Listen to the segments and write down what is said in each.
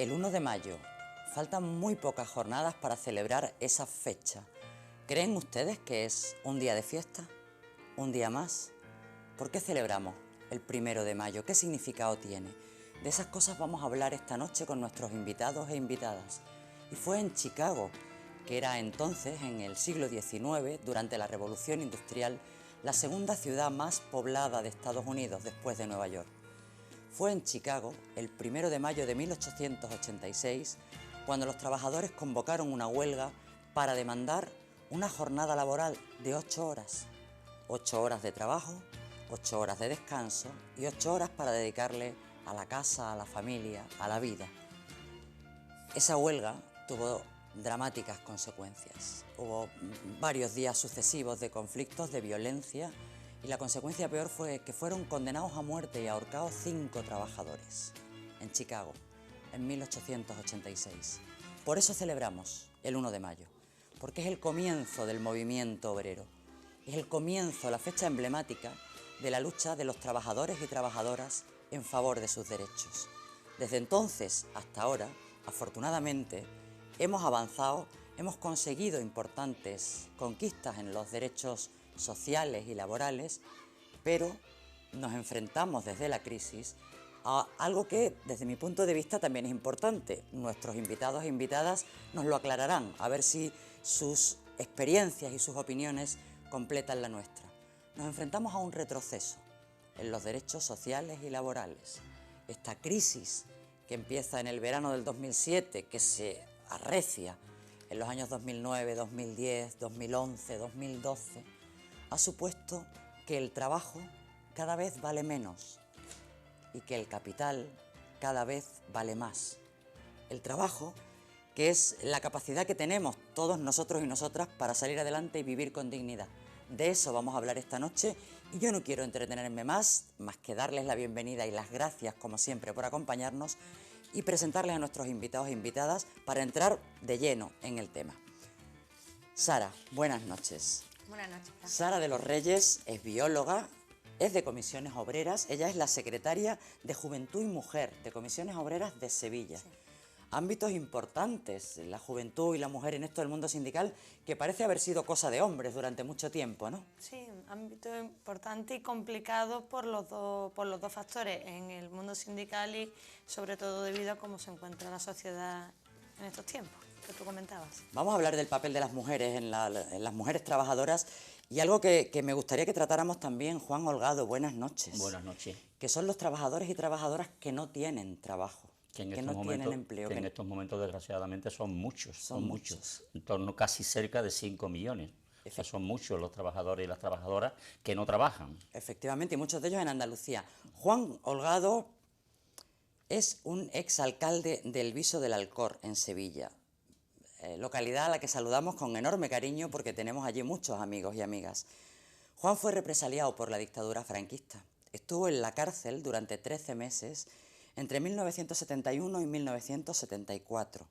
El 1 de mayo. Faltan muy pocas jornadas para celebrar esa fecha. ¿Creen ustedes que es un día de fiesta? ¿Un día más? ¿Por qué celebramos el 1 de mayo? ¿Qué significado tiene? De esas cosas vamos a hablar esta noche con nuestros invitados e invitadas. Y fue en Chicago, que era entonces, en el siglo XIX, durante la Revolución Industrial, la segunda ciudad más poblada de Estados Unidos después de Nueva York. Fue en Chicago, el 1 de mayo de 1886, cuando los trabajadores convocaron una huelga para demandar una jornada laboral de 8 horas. 8 horas de trabajo, 8 horas de descanso y 8 horas para dedicarle a la casa, a la familia, a la vida. Esa huelga tuvo dramáticas consecuencias. Hubo varios días sucesivos de conflictos, de violencia, y la consecuencia peor fue que fueron condenados a muerte y ahorcados 5 trabajadores en Chicago en 1886. Por eso celebramos el 1 de mayo, porque es el comienzo del movimiento obrero, es el comienzo, la fecha emblemática de la lucha de los trabajadores y trabajadoras en favor de sus derechos. Desde entonces hasta ahora, afortunadamente, hemos avanzado, hemos conseguido importantes conquistas en los derechos sociales y laborales, pero nos enfrentamos desde la crisis a algo que, desde mi punto de vista, también es importante. Nuestros invitados e invitadas nos lo aclararán, a ver si sus experiencias y sus opiniones completan la nuestra. Nos enfrentamos a un retroceso en los derechos sociales y laborales. Esta crisis que empieza en el verano del 2007, que se arrecia en los años 2009, 2010, 2011, 2012, ha supuesto que el trabajo cada vez vale menos y que el capital cada vez vale más. El trabajo, que es la capacidad que tenemos todos nosotros y nosotras para salir adelante y vivir con dignidad. De eso vamos a hablar esta noche y yo no quiero entretenerme más que darles la bienvenida y las gracias, como siempre, por acompañarnos y presentarles a nuestros invitados e invitadas para entrar de lleno en el tema. Sara, buenas noches. Buenas noches. Sara de los Reyes es bióloga, es de Comisiones Obreras, ella es la secretaria de Juventud y Mujer de Comisiones Obreras de Sevilla. Sí. Ámbitos importantes, la juventud y la mujer en esto del mundo sindical, que parece haber sido cosa de hombres durante mucho tiempo, ¿no? Sí, un ámbito importante y complicado por los dos factores, en el mundo sindical y sobre todo debido a cómo se encuentra la sociedad en estos tiempos que tú comentabas. Vamos a hablar del papel de las mujeres en las mujeres trabajadoras y algo que me gustaría que tratáramos también, Juan Holgado, buenas noches. Buenas noches. Que son los trabajadores y trabajadoras que no tienen trabajo. Que no tienen empleo. Que en estos momentos, desgraciadamente, son muchos. Son muchos. En torno casi cerca de 5 millones. O sea, son muchos los trabajadores y las trabajadoras que no trabajan. Efectivamente, y muchos de ellos en Andalucía. Juan Holgado es un exalcalde del Viso del Alcor, en Sevilla. Localidad a la que saludamos con enorme cariño porque tenemos allí muchos amigos y amigas. Juan fue represaliado por la dictadura franquista. Estuvo en la cárcel durante 13 meses entre 1971 y 1974.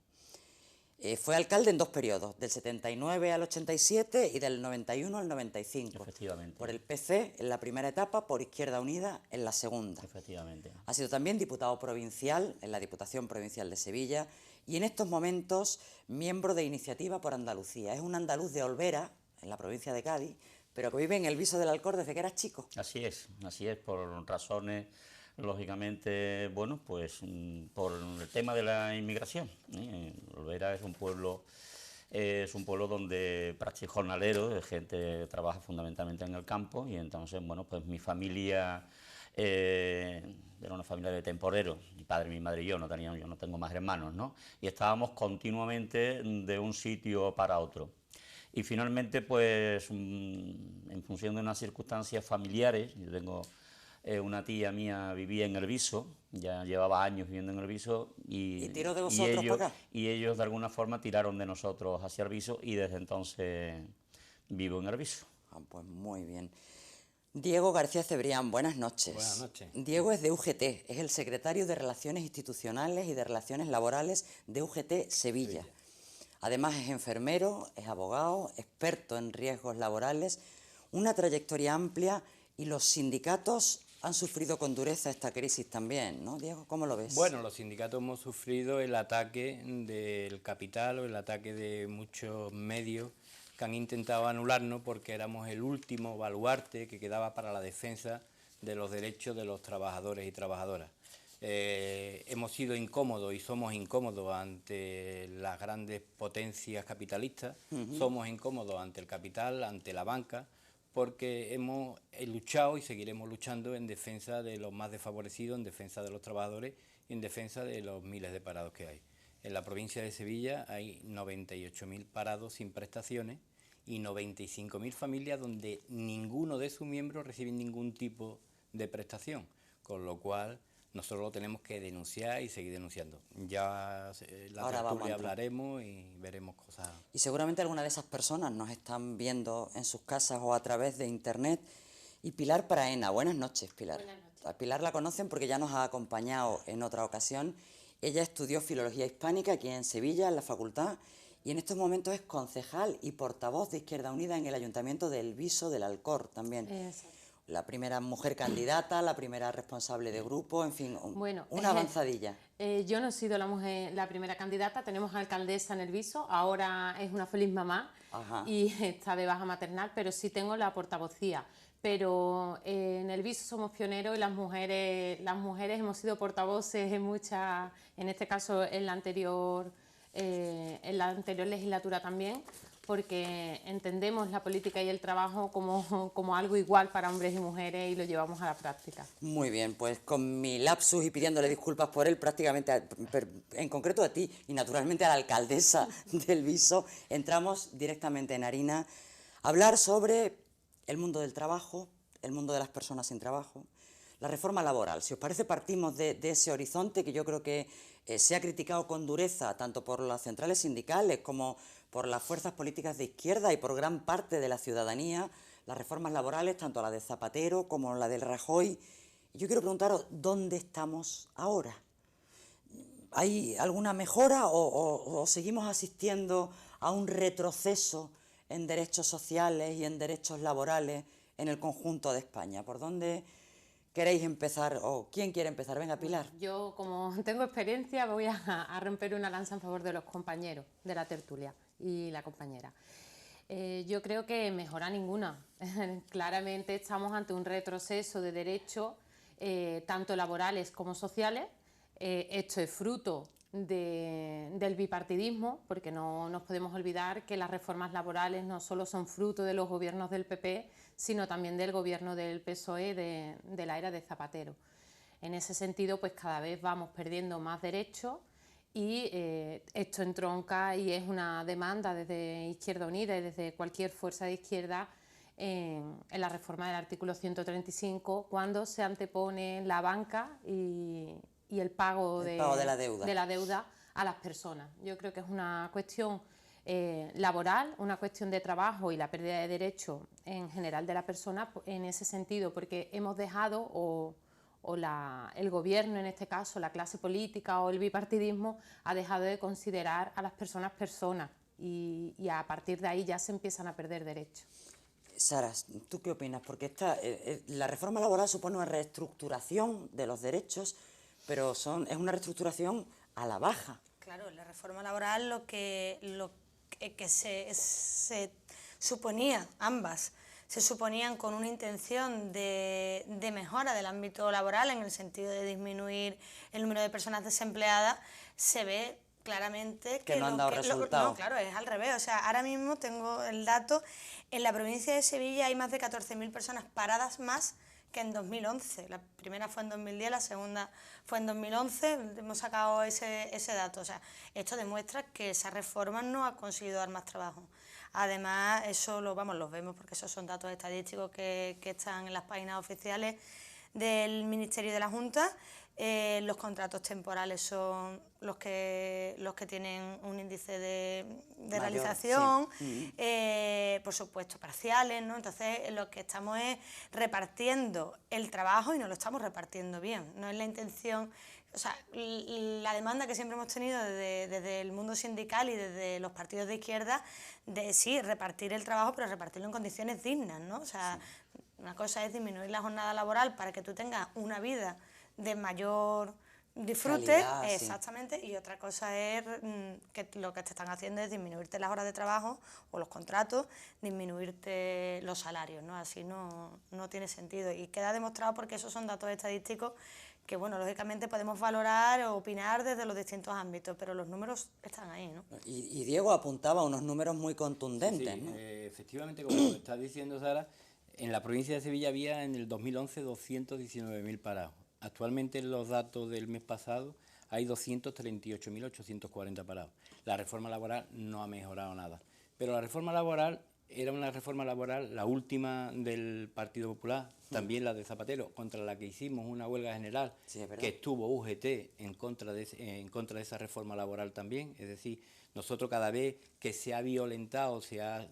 Fue alcalde en 2 periodos, del 79 al 87 y del 91 al 95. Efectivamente. Por el PC en la primera etapa, por Izquierda Unida en la segunda. Efectivamente. Ha sido también diputado provincial en la Diputación Provincial de Sevilla y en estos momentos miembro de Iniciativa por Andalucía. Es un andaluz de Olvera, en la provincia de Cádiz, pero que vive en el Viso del Alcor desde que era chico. Así es, por razones, lógicamente, bueno, pues por el tema de la inmigración. Olvera es un pueblo donde jornalero, gente trabaja fundamentalmente en el campo y entonces, bueno, pues mi familia era una familia de temporeros, mi padre, mi madre y yo no tengo más hermanos, ¿no? Y estábamos continuamente de un sitio para otro. Y finalmente, pues, en función de unas circunstancias familiares, yo tengo una tía mía vivía en el Viso, ya llevaba años viviendo en el Viso ¿Y tiró de vosotros para acá? Y ellos de alguna forma tiraron de nosotros hacia el Viso y desde entonces vivo en el Viso. Ah, pues muy bien. Diego García Cebrián, buenas noches. Buenas noches. Diego es de UGT, es el secretario de Relaciones Institucionales y de Relaciones Laborales de UGT Sevilla. Además es enfermero, es abogado, experto en riesgos laborales, una trayectoria amplia y los sindicatos han sufrido con dureza esta crisis también, ¿no, Diego? ¿Cómo lo ves? Bueno, los sindicatos hemos sufrido el ataque del capital o el ataque de muchos medios que han intentado anularnos porque éramos el último baluarte que quedaba para la defensa de los derechos de los trabajadores y trabajadoras. Hemos sido incómodos y somos incómodos ante las grandes potencias capitalistas, somos incómodos ante el capital, ante la banca, porque hemos luchado y seguiremos luchando en defensa de los más desfavorecidos, en defensa de los trabajadores y en defensa de los miles de parados que hay. En la provincia de Sevilla hay 98.000 parados sin prestaciones y 95.000 familias donde ninguno de sus miembros recibe ningún tipo de prestación, con lo cual nosotros lo tenemos que denunciar y seguir denunciando. Ya en la tertulia hablaremos y veremos cosas. Y seguramente algunas de esas personas nos están viendo en sus casas o a través de internet. Y Pilar Praena, buenas noches, Pilar. Buenas noches. A Pilar la conocen porque ya nos ha acompañado en otra ocasión. Ella estudió Filología Hispánica aquí en Sevilla, en la facultad, y en estos momentos es concejal y portavoz de Izquierda Unida en el Ayuntamiento de El Viso del Alcor también. Exacto. La primera mujer candidata, la primera responsable de grupo, en fin, bueno, una avanzadilla. Yo no he sido la primera candidata, tenemos alcaldesa en El Viso, ahora es una feliz mamá. Ajá. Y está de baja maternal, pero sí tengo la portavocía. Pero en El Viso somos pioneros y las mujeres hemos sido portavoces en muchas, en este caso en la anterior legislatura también, porque entendemos la política y el trabajo como algo igual para hombres y mujeres y lo llevamos a la práctica. Muy bien, pues con mi lapsus y pidiéndole disculpas por él, prácticamente, en concreto a ti y naturalmente a la alcaldesa del Viso, entramos directamente en harina a hablar sobre el mundo del trabajo, el mundo de las personas sin trabajo, la reforma laboral. Si os parece, partimos de ese horizonte que yo creo que se ha criticado con dureza tanto por las centrales sindicales como por las fuerzas políticas de izquierda y por gran parte de la ciudadanía, las reformas laborales, tanto la de Zapatero como la del Rajoy. Yo quiero preguntaros, ¿dónde estamos ahora? ¿Hay alguna mejora o seguimos asistiendo a un retroceso en derechos sociales y en derechos laborales en el conjunto de España? ¿Por dónde queréis empezar o quién quiere empezar? Venga, Pilar. Yo, como tengo experiencia, voy a romper una lanza en favor de los compañeros de la tertulia y la compañera. Yo creo que mejora ninguna. Claramente estamos ante un retroceso de derechos, tanto laborales como sociales. Esto es fruto del bipartidismo, porque no nos podemos olvidar que las reformas laborales no solo son fruto de los gobiernos del PP, sino también del gobierno del PSOE de la era de Zapatero. En ese sentido, pues cada vez vamos perdiendo más derechos y esto entronca y es una demanda desde Izquierda Unida y desde cualquier fuerza de izquierda en la reforma del artículo 135, cuando se antepone la banca y el pago de la deuda a las personas. Yo creo que es una cuestión laboral, una cuestión de trabajo y la pérdida de derechos en general de la persona en ese sentido, porque hemos dejado el gobierno, en este caso la clase política o el bipartidismo, ha dejado de considerar a las personas y a partir de ahí ya se empiezan a perder derechos. Sara, ¿tú qué opinas? Porque la reforma laboral supone una reestructuración de los derechos, pero es una reestructuración a la baja. Claro, la reforma laboral lo que se suponía, ambas, se suponían con una intención de mejora del ámbito laboral en el sentido de disminuir el número de personas desempleadas, se ve claramente que no han dado resultados. No, claro, es al revés. O sea, ahora mismo tengo el dato, en la provincia de Sevilla hay más de 14.000 personas paradas más que en 2011. La primera fue en 2010, la segunda fue en 2011, hemos sacado ese dato. O sea, esto demuestra que esa reforma no ha conseguido dar más trabajo. Además, eso los vemos porque esos son datos estadísticos que están en las páginas oficiales del Ministerio de la Junta. Los contratos temporales son los que tienen un índice de mayor, realización, sí. por supuesto parciales, ¿no? Entonces lo que estamos es repartiendo el trabajo y no lo estamos repartiendo bien, no es la intención. O sea, la demanda que siempre hemos tenido desde el mundo sindical y desde los partidos de izquierda de sí, repartir el trabajo, pero repartirlo en condiciones dignas, ¿no? O sea, Una cosa es disminuir la jornada laboral para que tú tengas una vida de mayor disfrute, Calidad, sí. exactamente, y otra cosa es que lo que te están haciendo es disminuirte las horas de trabajo o los contratos, disminuirte los salarios, ¿no? Así no tiene sentido y queda demostrado porque esos son datos estadísticos que, bueno, lógicamente podemos valorar o opinar desde los distintos ámbitos, pero los números están ahí, ¿no? Y Diego apuntaba unos números muy contundentes, Sí, ¿no? efectivamente, como está diciendo Sara, en la provincia de Sevilla había en el 2011 219.000 parados. Actualmente en los datos del mes pasado hay 238.840 parados. La reforma laboral no ha mejorado nada. Pero la reforma laboral era una reforma laboral, la última del Partido Popular, también la de Zapatero, contra la que hicimos una huelga general, Sí, es verdad. que estuvo UGT en contra de esa reforma laboral también. Es decir, nosotros cada vez que se ha violentado, se ha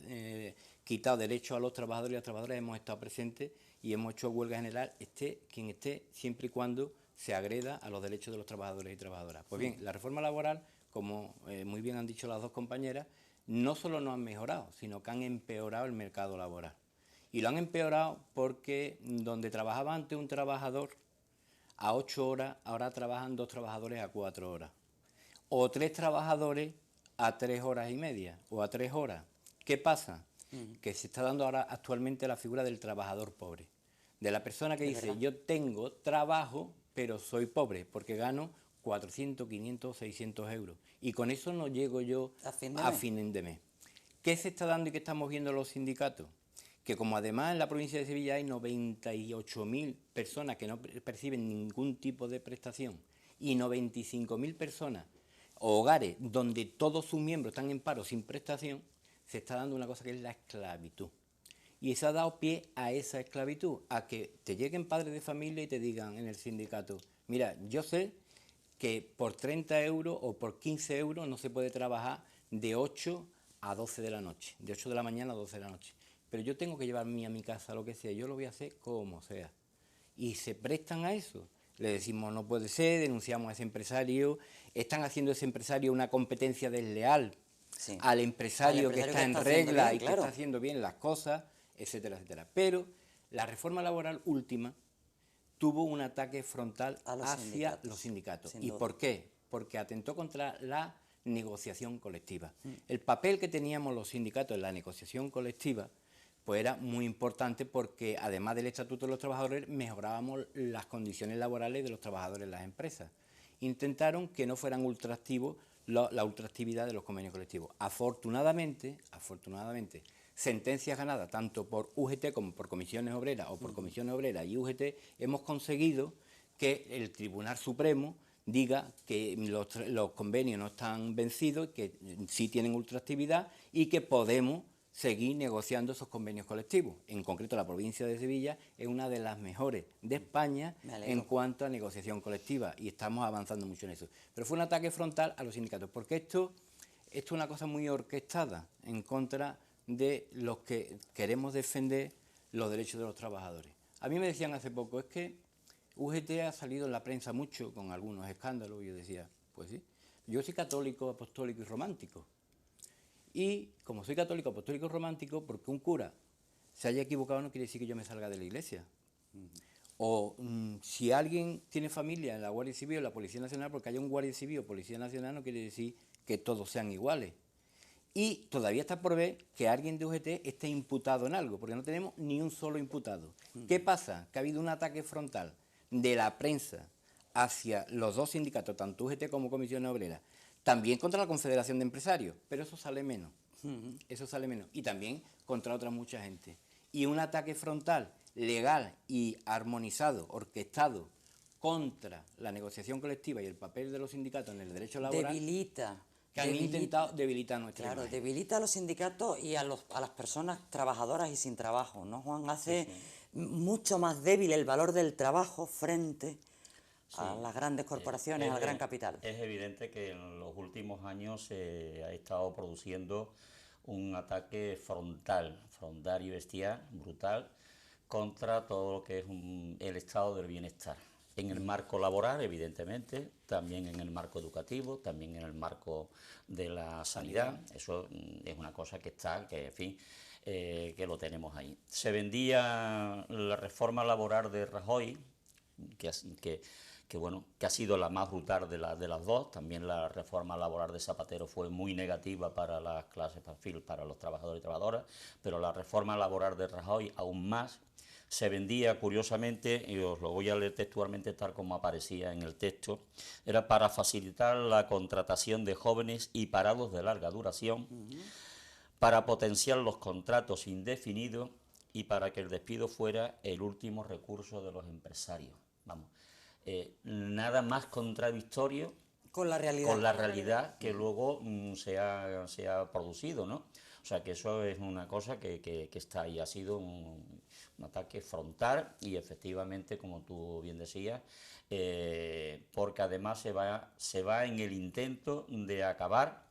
quitado derechos a los trabajadores y a las trabajadoras, hemos estado presentes y hemos hecho huelga general, esté quien esté, siempre y cuando se agreda a los derechos de los trabajadores y trabajadoras. Pues bien, la reforma laboral, como muy bien han dicho las dos compañeras, no solo no han mejorado, sino que han empeorado el mercado laboral. Y lo han empeorado porque donde trabajaba antes un trabajador a 8 horas, ahora trabajan 2 trabajadores a 4 horas. O 3 trabajadores a 3 horas y media, o a 3 horas. ¿Qué pasa? Que se está dando ahora actualmente la figura del trabajador pobre. De la persona que dice, yo tengo trabajo, pero soy pobre, porque gano 400, 500, 600 euros. Y con eso no llego yo A fin de mes. ¿Qué se está dando y qué estamos viendo los sindicatos? Que como además en la provincia de Sevilla hay 98.000 personas que no perciben ningún tipo de prestación y 95.000 personas o hogares donde todos sus miembros están en paro sin prestación, se está dando una cosa que es la esclavitud. Y se ha dado pie a esa esclavitud, a que te lleguen padres de familia y te digan en el sindicato, mira, yo sé que por 30 euros o por 15 euros no se puede trabajar de 8 a 12 de la noche, de 8 de la mañana a 12 de la noche. Pero yo tengo que llevarme a mi casa lo que sea, yo lo voy a hacer como sea. Y se prestan a eso. Le decimos no puede ser, denunciamos a ese empresario, están haciendo a ese empresario una competencia desleal Sí. al empresario que está en haciendo regla bien, y claro. que está haciendo bien las cosas, etcétera, etcétera. Pero la reforma laboral última tuvo un ataque frontal hacia los sindicatos. Sin ¿Y duda. por qué? Porque atentó contra la negociación colectiva. El papel que teníamos los sindicatos en la negociación colectiva pues era muy importante porque además del Estatuto de los Trabajadores mejorábamos las condiciones laborales de los trabajadores en las empresas. Intentaron que no fueran ultraactivos la ultraactividad de los convenios colectivos. Afortunadamente, sentencias ganadas tanto por UGT como por Comisiones Obreras o por Comisiones Obreras y UGT, hemos conseguido que el Tribunal Supremo diga que los convenios no están vencidos, que sí tienen ultraactividad y que podemos seguir negociando esos convenios colectivos. En concreto, la provincia de Sevilla es una de las mejores de España en cuanto a negociación colectiva y estamos avanzando mucho en eso. Pero fue un ataque frontal a los sindicatos, porque esto es una cosa muy orquestada en contra de los que queremos defender los derechos de los trabajadores. A mí me decían hace poco, es que UGT ha salido en la prensa mucho con algunos escándalos, y yo decía, pues sí, yo soy católico, apostólico y romántico. Y como soy católico, apostólico y romántico, porque un cura se haya equivocado no quiere decir que yo me salga de la iglesia. O si alguien tiene familia en la Guardia Civil o la Policía Nacional, porque haya un Guardia Civil o Policía Nacional no quiere decir que todos sean iguales. Y todavía está por ver que alguien de UGT esté imputado en algo, porque no tenemos ni un solo imputado. ¿Qué pasa? Que ha habido un ataque frontal de la prensa hacia los dos sindicatos, tanto UGT como Comisión Obrera, también contra la Confederación de Empresarios, pero eso sale menos. Eso sale menos. Y también contra otra mucha gente. Y un ataque frontal, legal y armonizado, orquestado, contra la negociación colectiva y el papel de los sindicatos en el derecho laboral, que han intentado debilitar nuestra Claro, imagen. debilita a los sindicatos y a las personas trabajadoras y sin trabajo, ¿no, Juan? Hace mucho más débil el valor del trabajo frente a las grandes corporaciones, al gran capital. Es evidente que en los últimos años se ha estado produciendo un ataque frontal y bestial, brutal, contra todo lo que es el estado del bienestar. en el marco laboral, evidentemente, también en el marco educativo, también en el marco de la sanidad. Eso es una cosa que está, que en fin, que lo tenemos ahí. Se vendía la reforma laboral de Rajoy, que ha sido la más brutal de las dos. También la reforma laboral de Zapatero fue muy negativa para las clases, para los trabajadores y trabajadoras, pero la reforma laboral de Rajoy aún más. Se vendía, curiosamente, y os lo voy a leer textualmente tal como aparecía en el texto, era para facilitar la contratación de jóvenes y parados de larga duración, para potenciar los contratos indefinidos y para que el despido fuera el último recurso de los empresarios. Vamos, nada más contradictorio Con la realidad. con la realidad que luego se ha producido, ¿no? O sea, que eso es una cosa que está ahí, ha sido un ataque frontal y efectivamente, como tú bien decías, porque además se va en el intento de acabar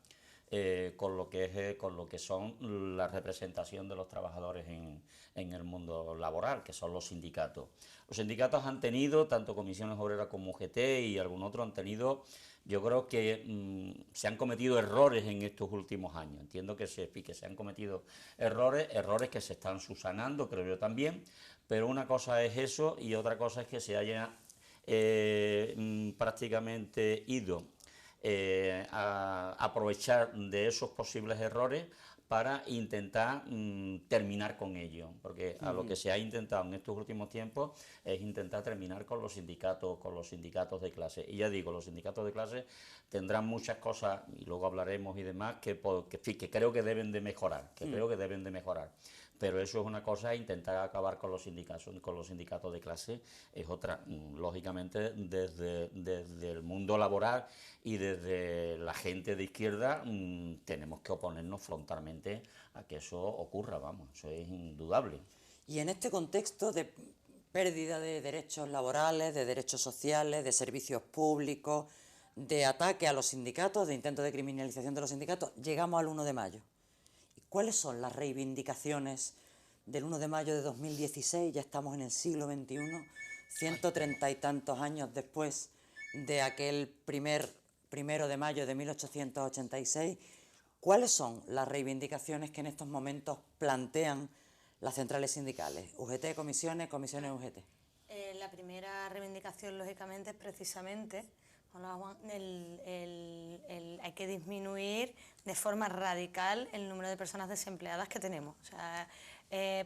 con lo que son la representación de los trabajadores en el mundo laboral, que son los sindicatos. Los sindicatos han tenido, tanto Comisiones Obreras como UGT y algún otro han tenido, yo creo que se han cometido errores en estos últimos años. Entiendo que se han cometido errores que se están subsanando, creo yo también, pero una cosa es eso y otra cosa es que se haya prácticamente ido a aprovechar de esos posibles errores para intentar terminar con ello, porque a lo que se ha intentado en estos últimos tiempos es intentar terminar con los sindicatos de clase. Y ya digo, los sindicatos de clase tendrán muchas cosas, y luego hablaremos y demás, que creo que deben de mejorar, Pero eso es una cosa, intentar acabar con los sindicatos de clase es otra. Lógicamente, desde el mundo laboral y desde la gente de izquierda tenemos que oponernos frontalmente a que eso ocurra, vamos, eso es indudable. Y en este contexto de pérdida de derechos laborales, de derechos sociales, de servicios públicos, de ataque a los sindicatos, de intento de criminalización de los sindicatos, llegamos al 1 de mayo. ¿Cuáles son las reivindicaciones del 1 de mayo de 2016? Ya estamos en el siglo XXI, 130 y tantos años después de aquel 1 de mayo de 1886. ¿Cuáles son las reivindicaciones que en estos momentos plantean las centrales sindicales? UGT, comisiones UGT. La primera reivindicación, lógicamente, es precisamente hay que disminuir de forma radical el número de personas desempleadas que tenemos. O sea,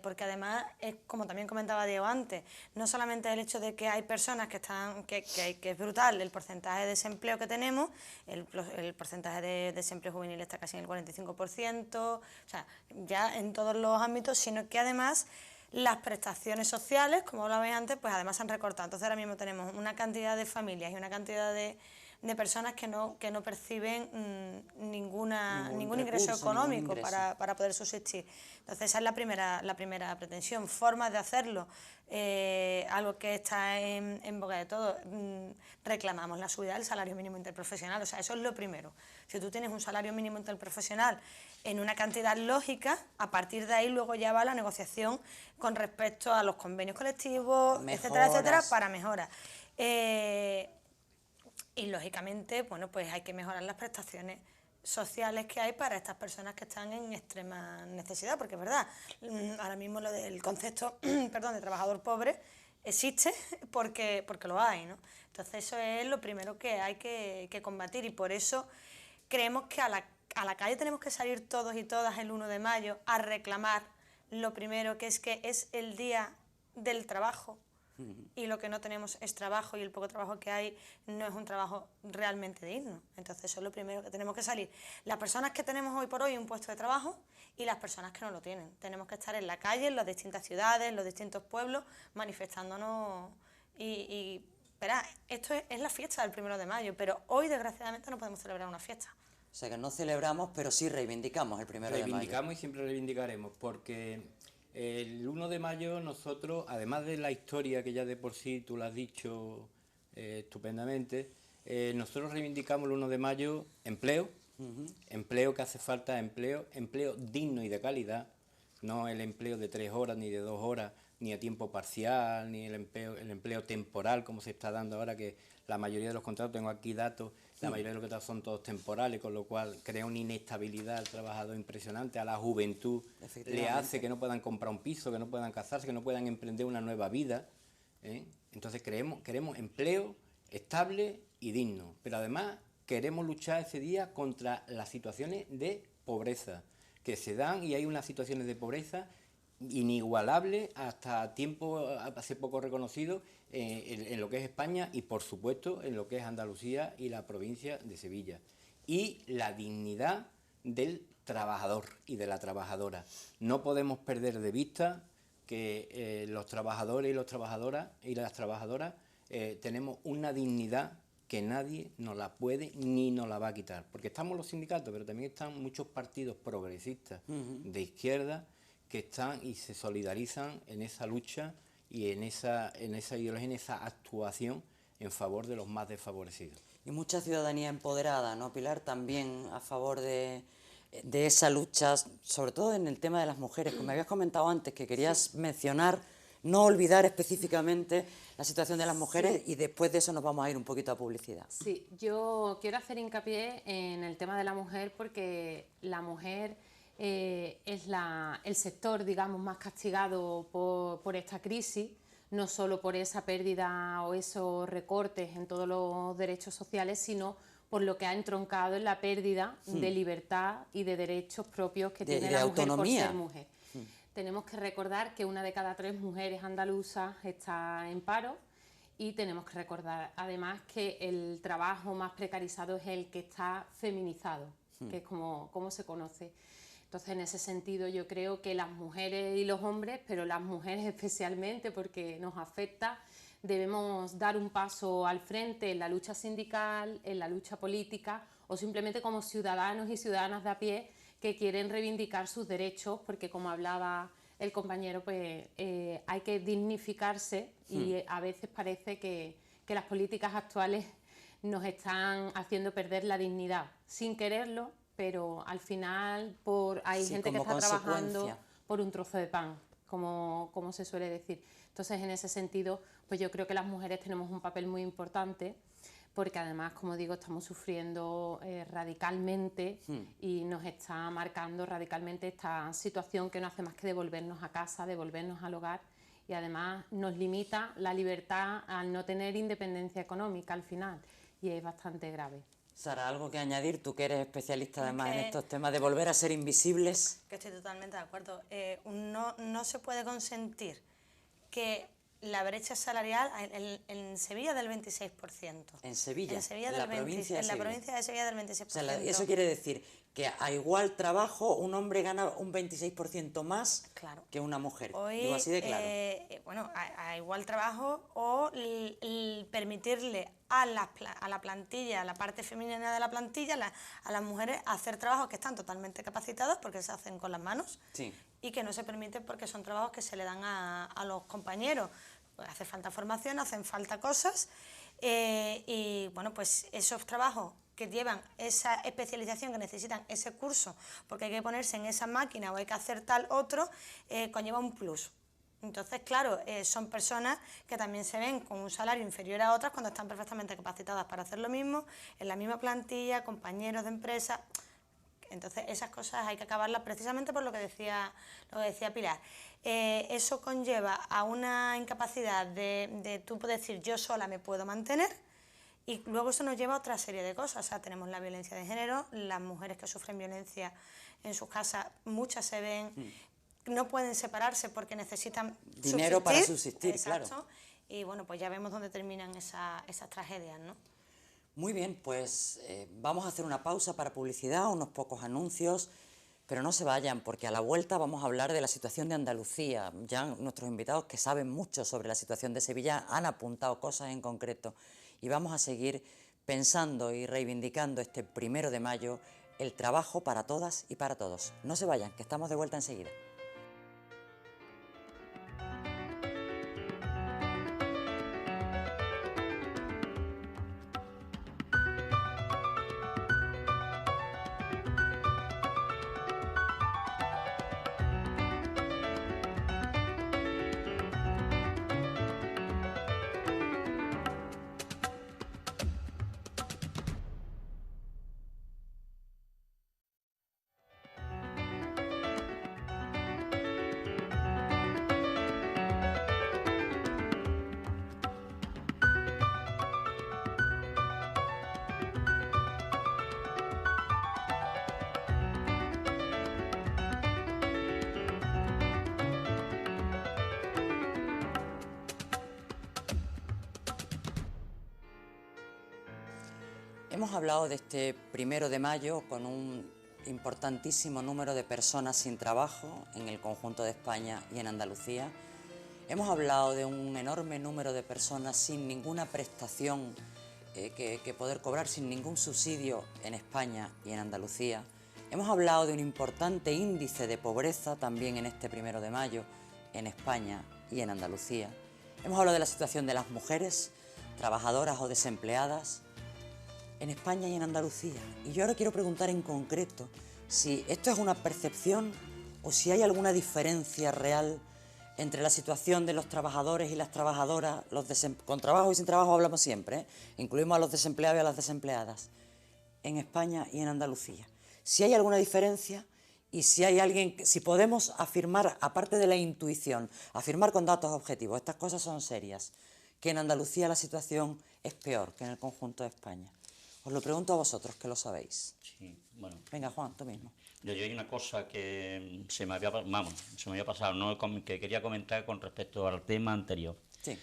porque además, como también comentaba Diego antes, no solamente el hecho de que hay personas que es brutal el porcentaje de desempleo que tenemos, el porcentaje de desempleo juvenil está casi en el 45%, o sea, ya en todos los ámbitos, sino que además las prestaciones sociales, como hablabais antes, pues además se han recortado. Entonces ahora mismo tenemos una cantidad de familias y una cantidad de personas que no perciben ningún ingreso económico para poder subsistir. Entonces esa es la primera pretensión. Formas de hacerlo, algo que está en boca de todos. Reclamamos la subida del salario mínimo interprofesional, o sea, eso es lo primero. Si tú tienes un salario mínimo interprofesional en una cantidad lógica, a partir de ahí luego ya va la negociación con respecto a los convenios colectivos, etcétera, para mejoras. Y lógicamente, bueno, pues hay que mejorar las prestaciones sociales que hay para estas personas que están en extrema necesidad, porque es verdad, ahora mismo lo del concepto de trabajador pobre existe porque lo hay, ¿no? Entonces eso es lo primero que hay que combatir y por eso creemos que a la calle tenemos que salir todos y todas el 1 de mayo a reclamar lo primero, que es el día del trabajo. Y lo que no tenemos es trabajo y el poco trabajo que hay no es un trabajo realmente digno. Entonces eso es lo primero que tenemos que salir. Las personas que tenemos hoy por hoy un puesto de trabajo y las personas que no lo tienen. Tenemos que estar en la calle, en las distintas ciudades, en los distintos pueblos, manifestándonos Espera, esto es la fiesta del 1 de mayo, pero hoy desgraciadamente no podemos celebrar una fiesta. O sea que no celebramos, pero sí reivindicamos el 1 de mayo. Reivindicamos y siempre reivindicaremos, porque el 1 de mayo nosotros, además de la historia que ya de por sí tú lo has dicho estupendamente, nosotros reivindicamos el 1 de mayo empleo, empleo que hace falta, empleo digno y de calidad, no el empleo de 3 horas ni de 2 horas, ni a tiempo parcial, ni el empleo temporal, como se está dando ahora, que la mayoría de los contratos, tengo aquí datos, la mayoría de los contratos son todos temporales, con lo cual crea una inestabilidad al trabajador impresionante, a la juventud le hace que no puedan comprar un piso, que no puedan casarse, que no puedan emprender una nueva vida, ¿eh? Entonces queremos empleo estable y digno, pero además queremos luchar ese día contra las situaciones de pobreza que se dan, y hay unas situaciones de pobreza inigualables hasta tiempo hace poco reconocido en lo que es España y por supuesto en lo que es Andalucía y la provincia de Sevilla. Y la dignidad del trabajador y de la trabajadora. No podemos perder de vista que los trabajadores y las trabajadoras tenemos una dignidad que nadie nos la puede ni nos la va a quitar, porque estamos los sindicatos, pero también están muchos partidos progresistas de izquierda que están y se solidarizan en esa lucha y en esa ideología, en esa actuación en favor de los más desfavorecidos. Y mucha ciudadanía empoderada, ¿no, Pilar? También a favor de esa lucha, sobre todo en el tema de las mujeres, como me habías comentado antes, que querías mencionar, no olvidar específicamente la situación de las mujeres, y después de eso nos vamos a ir un poquito a publicidad. Sí, yo quiero hacer hincapié en el tema de la mujer porque la mujer es el sector, digamos, más castigado por esta crisis, no solo por esa pérdida o esos recortes en todos los derechos sociales, sino por lo que ha entroncado en la pérdida de libertad y de derechos propios que tiene la mujer por ser mujer. Tenemos que recordar que 1 de cada 3 mujeres andaluzas está en paro, y tenemos que recordar además que el trabajo más precarizado es el que está feminizado, que es como se conoce. Entonces, en ese sentido, yo creo que las mujeres y los hombres, pero las mujeres especialmente porque nos afecta, debemos dar un paso al frente en la lucha sindical, en la lucha política, o simplemente como ciudadanos y ciudadanas de a pie que quieren reivindicar sus derechos, porque como hablaba el compañero, pues hay que dignificarse, y a veces parece que las políticas actuales nos están haciendo perder la dignidad, sin quererlo, pero al final hay gente que está trabajando por un trozo de pan, como se suele decir. Entonces, en ese sentido, pues yo creo que las mujeres tenemos un papel muy importante, porque además, como digo, estamos sufriendo radicalmente y nos está marcando radicalmente esta situación que no hace más que devolvernos a casa, devolvernos al hogar, y además nos limita la libertad al no tener independencia económica al final, y es bastante grave. Sara, ¿algo que añadir? Tú que eres especialista además en estos temas de volver a ser invisibles. Que estoy totalmente de acuerdo. No se puede consentir que la brecha salarial en Sevilla del 26%. En Sevilla, en Sevilla en la provincia de Sevilla. En la provincia de Sevilla del 26%. O sea, eso quiere decir que a igual trabajo un hombre gana un 26% más que una mujer. Hoy, digo así de claro. A igual trabajo, o el permitirle a la plantilla, a la parte femenina de la plantilla, a las mujeres hacer trabajos que están totalmente capacitados porque se hacen con las manos, y que no se permiten porque son trabajos que se le dan a los compañeros. Pues hace falta formación, hacen falta cosas, y bueno, pues esos trabajos que llevan esa especialización, que necesitan ese curso porque hay que ponerse en esa máquina o hay que hacer tal otro, conlleva un plus. Entonces, claro, son personas que también se ven con un salario inferior a otras cuando están perfectamente capacitadas para hacer lo mismo, en la misma plantilla, compañeros de empresa. Entonces, esas cosas hay que acabarlas precisamente por lo que decía Pilar. Eso conlleva a una incapacidad de tú decir yo sola me puedo mantener, y luego eso nos lleva a otra serie de cosas. O sea, tenemos la violencia de género, las mujeres que sufren violencia en sus casas, muchas se ven, no pueden separarse porque necesitan dinero para subsistir, exacto, claro. Y bueno, pues ya vemos dónde terminan esas tragedias, ¿no? Muy bien, pues vamos a hacer una pausa para publicidad, unos pocos anuncios, pero no se vayan, porque a la vuelta vamos a hablar de la situación de Andalucía. Ya nuestros invitados, que saben mucho sobre la situación de Sevilla, han apuntado cosas en concreto, y vamos a seguir pensando y reivindicando este 1 de mayo el trabajo para todas y para todos. No se vayan, que estamos de vuelta enseguida. Hemos hablado de este 1 de mayo con un importantísimo número de personas sin trabajo en el conjunto de España y en Andalucía. Hemos hablado de un enorme número de personas sin ninguna prestación que poder cobrar, sin ningún subsidio en España y en Andalucía. Hemos hablado de un importante índice de pobreza también en este 1 de mayo en España y en Andalucía. Hemos hablado de la situación de las mujeres trabajadoras o desempleadas en España y en Andalucía. Y yo ahora quiero preguntar en concreto si esto es una percepción o si hay alguna diferencia real entre la situación de los trabajadores y las trabajadoras, con trabajo y sin trabajo hablamos siempre, incluimos a los desempleados y a las desempleadas, en España y en Andalucía. Si hay alguna diferencia y si hay alguien, si podemos afirmar, aparte de la intuición, afirmar con datos objetivos, estas cosas son serias, que en Andalucía la situación es peor que en el conjunto de España. Os lo pregunto a vosotros, que lo sabéis. Sí, bueno. Venga, Juan, tú mismo. Yo hay una cosa que se me había pasado, ¿no? Que quería comentar con respecto al tema anterior. Sí.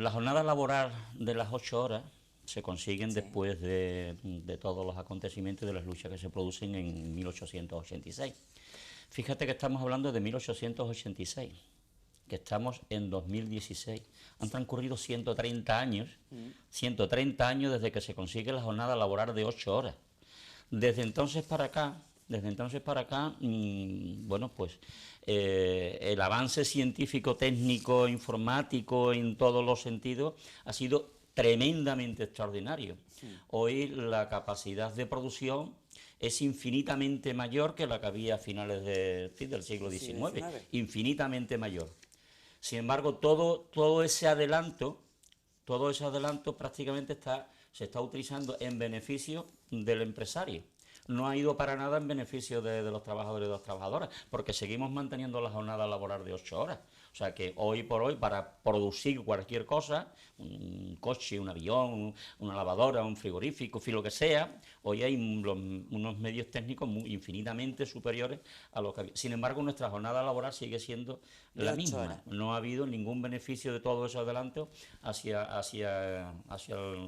La jornada laboral de las 8 horas se consiguen Sí. después de todos los acontecimientos y de las luchas que se producen en 1886. Fíjate que estamos hablando de 1886. Que estamos en 2016. Han transcurrido 130 años, 130 años desde que se consigue la jornada laboral de 8 horas. Desde entonces para acá, bueno, pues el avance científico, técnico, informático, en todos los sentidos, ha sido tremendamente extraordinario. Hoy la capacidad de producción es infinitamente mayor que la que había a finales del siglo XIX, infinitamente mayor. Sin embargo, todo ese adelanto prácticamente se está utilizando en beneficio del empresario. No ha ido para nada en beneficio de los trabajadores y de las trabajadoras, porque seguimos manteniendo la jornada laboral de 8 horas. O sea que hoy por hoy, para producir cualquier cosa, un coche, un avión, una lavadora, un frigorífico, lo que sea, hoy hay unos medios técnicos infinitamente superiores a lo que había. Sin embargo, nuestra jornada laboral sigue siendo la misma. No ha habido ningún beneficio de todo eso adelanto hacia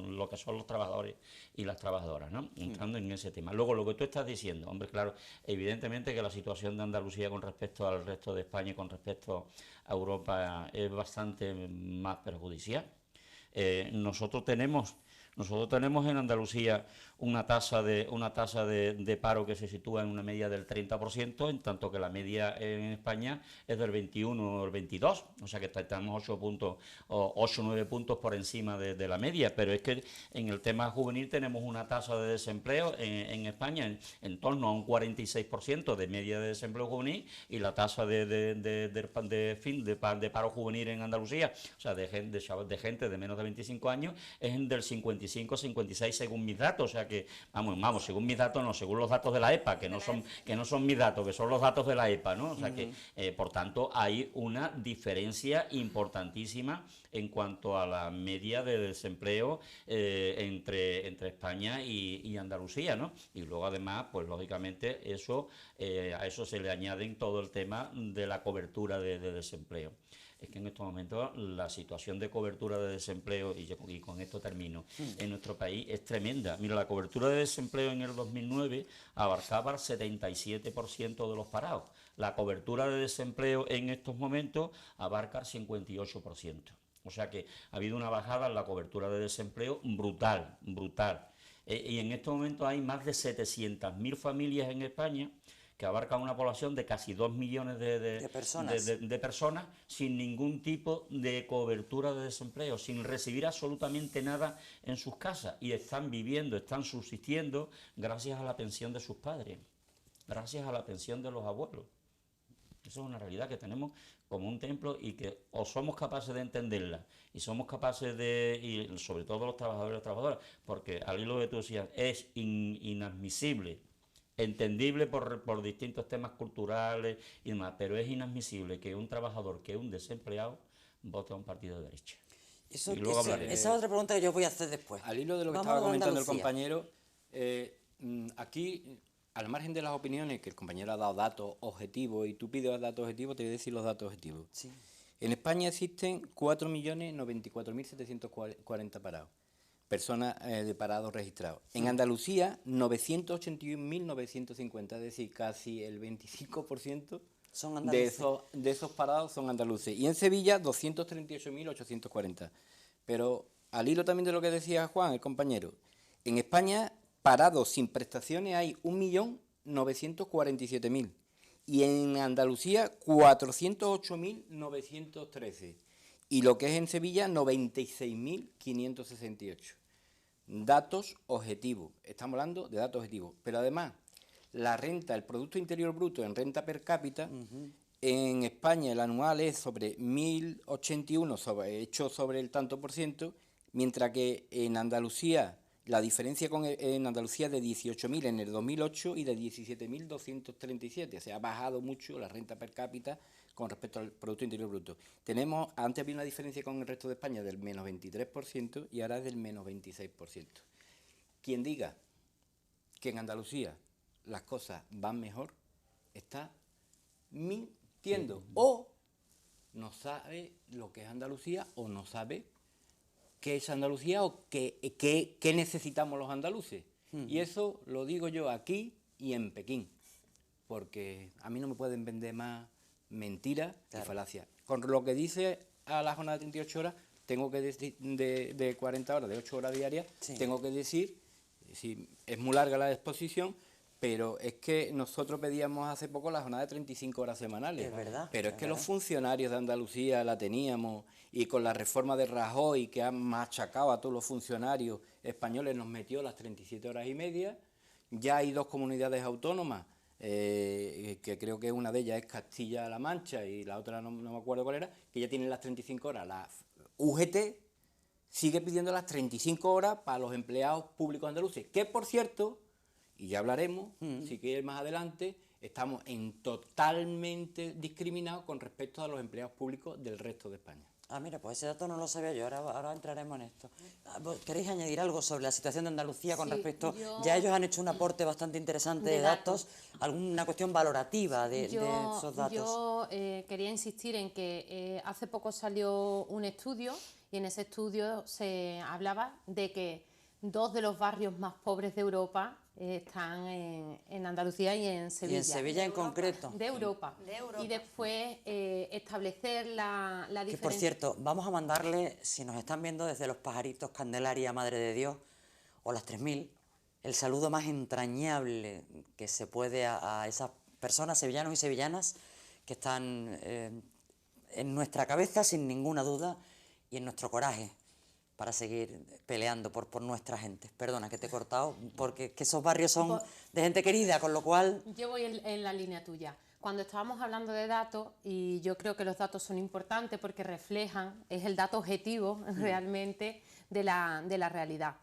lo que son los trabajadores y las trabajadoras, ¿no? Entrando en ese tema. Luego, lo que tú estás diciendo, hombre, claro, evidentemente que la situación de Andalucía con respecto al resto de España y con respecto a Europa es bastante más perjudicial. Nosotros tenemos en Andalucía una tasa de paro que se sitúa en una media del 30%, en tanto que la media en España es del 21 o el 22%, o sea que estamos 8 o 9 puntos por encima de la media, pero es que en el tema juvenil tenemos una tasa de desempleo en España en torno a un 46% de media de desempleo juvenil, y la tasa de paro juvenil en Andalucía, o sea, de gente de menos de 25 años, es del 55-56 según mis datos. O sea que, vamos, según mis datos no, según los datos de la EPA, que no son mis datos, que son los datos de la EPA, ¿no? O sea que, por tanto, hay una diferencia importantísima en cuanto a la media de desempleo entre España y Andalucía, ¿no? Y luego, además, pues lógicamente, a eso se le añaden todo el tema de la cobertura de desempleo. Es que en estos momentos la situación de cobertura de desempleo, y con esto termino, en nuestro país es tremenda. Mira, la cobertura de desempleo en el 2009 abarcaba el 77% de los parados. La cobertura de desempleo en estos momentos abarca el 58%. O sea que ha habido una bajada en la cobertura de desempleo brutal. Y en estos momentos hay más de 700.000 familias en España que abarca una población de casi 2 millones de personas sin ningún tipo de cobertura de desempleo, sin recibir absolutamente nada en sus casas, y están subsistiendo gracias a la pensión de sus padres, gracias a la pensión de los abuelos. Eso es una realidad que tenemos como un templo, y que o somos capaces de entenderla y somos capaces y sobre todo los trabajadores y las trabajadoras, porque al hilo que tú decías, es inadmisible, entendible por distintos temas culturales y demás, pero es inadmisible que un trabajador, que un desempleado, vote a un partido de derecha. Esa es otra pregunta que yo voy a hacer después. Al hilo de lo que estaba comentando el compañero, aquí, al margen de las opiniones, que el compañero ha dado datos objetivos y tú pides datos objetivos, te voy a decir los datos objetivos. Sí. En España existen 4.094.740 parados. personas de parados registrados. En Andalucía, 981.950, es decir, casi el 25% Son andaluces. de esos parados son andaluces. Y en Sevilla, 238.840. Pero al hilo también de lo que decía Juan, el compañero, en España, parados sin prestaciones hay 1.947.000. Y en Andalucía, 408.913. Y lo que es en Sevilla, 96.568. Datos objetivos, estamos hablando de datos objetivos. Pero además, la renta, el Producto Interior Bruto en renta per cápita, en España el anual es sobre 1.081, hecho sobre el tanto por ciento, mientras que en Andalucía, la diferencia en Andalucía es de 18.000 en el 2008 y de 17.237, o sea, ha bajado mucho la renta per cápita con respecto al Producto Interior Bruto. Antes había una diferencia con el resto de España del menos 23% y ahora es del menos 26%. Quien diga que en Andalucía las cosas van mejor, está mintiendo. O no sabe lo que es Andalucía o no sabe qué es Andalucía o qué necesitamos los andaluces. Y eso lo digo yo aquí y en Pekín, porque a mí no me pueden vender más mentiras y falacias. Con lo que dice a la jornada de 38 horas, tengo que decir, de 40 horas, de 8 horas diarias, tengo que decir, si es muy larga la exposición, pero es que nosotros pedíamos hace poco la jornada de 35 horas semanales. Es verdad. Pero es que los funcionarios de Andalucía la teníamos, y con la reforma de Rajoy, que han machacado a todos los funcionarios españoles, nos metió las 37 horas y media. Ya hay 2 comunidades autónomas, que creo que una de ellas es Castilla-La Mancha y la otra no me acuerdo cuál era, que ya tienen las 35 horas. La UGT sigue pidiendo las 35 horas para los empleados públicos andaluces, que por cierto, y ya hablaremos, si quieres más adelante, estamos totalmente discriminados con respecto a los empleados públicos del resto de España. Ah, mira, pues ese dato no lo sabía yo, ahora entraremos en esto. ¿Queréis añadir algo sobre la situación de Andalucía con respecto? Ya ellos han hecho un aporte bastante interesante de datos, alguna cuestión valorativa de esos datos. Yo quería insistir en que hace poco salió un estudio y en ese estudio se hablaba de que 2 de los barrios más pobres de Europa están en Andalucía y en Sevilla. Y en Sevilla en concreto. De Europa. Y después establecer la diferencia. Que por cierto, vamos a mandarle, si nos están viendo desde Los Pajaritos, Candelaria, Madre de Dios, o las 3000, el saludo más entrañable que se puede a esas personas, sevillanos y sevillanas, que están en nuestra cabeza sin ninguna duda y en nuestro coraje para seguir peleando por nuestra gente. Perdona que te he cortado, porque que esos barrios son de gente querida, con lo cual... Yo voy en la línea tuya. Cuando estábamos hablando de datos, y yo creo que los datos son importantes porque reflejan, es el dato objetivo realmente de la realidad.